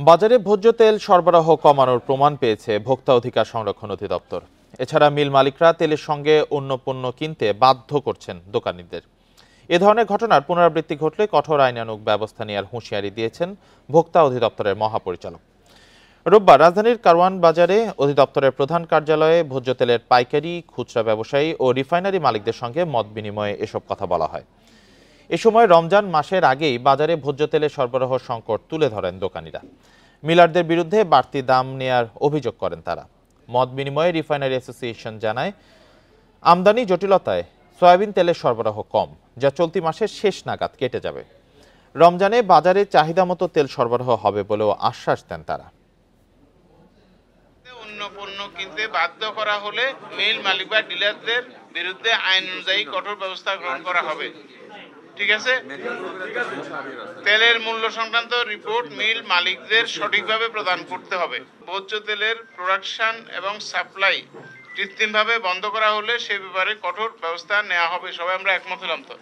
বাজারে ভোজ্য তেল সরবরাহ কমানোর প্রমাণ পেয়েছে ভোক্তা অধিকার সংরক্ষণ অধিদপ্তর। এছাড়া মিল মালিকরা তেলের সঙ্গে অন্য পণ্য কিনতে বাধ্য করছেন দোকানীদের। এ ধরনের ঘটনার পুনরাবৃত্তি ঘটলে কঠোর আইনানুগ ব্যবস্থা নেওয়ার হুঁশিয়ারি দিয়েছেন ভোক্তা অধিদপ্তরের মহাপরিচালক। রোববার রাজধানীর কারওয়ান বাজারে অধিদপ্তরের প্রধান কার্যালয়ে ভোজ্য তেলের পাইকারি, খুচরা ব্যবসায়ী ও রিফাইনারি মালিকদের সঙ্গে মত বিনিময়ে এসব কথা বলা হয়। এ সময় রমজান মাসের আগেই বাজারে ভোজ্য তেলের সরবরাহ সংকট তুলে ধরেন দোকানিরা। মিলারদের বিরুদ্ধে বাড়তি দাম নেয়ার অভিযোগ করেন তারা। মত বিনিময়ে রিফাইনারি অ্যাসোসিয়েশন জানায়, আমদানি জটিলতায় সয়াবিন তেলের সরবরাহ কম, যা চলতি মাসের শেষ নাগাদ কেটে যাবে। রমজানে বাজারে চাহিদা মতো তেল সরবরাহ হবে বলেও আশ্বাস দেন তারা। অন্য পণ্য কিনতে বাধ্য করা হলে মিল মালিক বা ডিলারদের বিরুদ্ধে আইন অনুযায়ী কঠোর ব্যবস্থা গ্রহণ করা হবে। ঠিক আছে। তেলের মূল্য সংক্রান্ত রিপোর্ট মিল মালিকদের সঠিকভাবে প্রদান করতে হবে। ভোজ্য তেলের প্রোডাকশন এবং সাপ্লাই কৃত্রিমভাবে বন্ধ করা হলে সে ব্যাপারে কঠোর ব্যবস্থা নেওয়া হবে। সবাই আমরা একমত হলাম তো?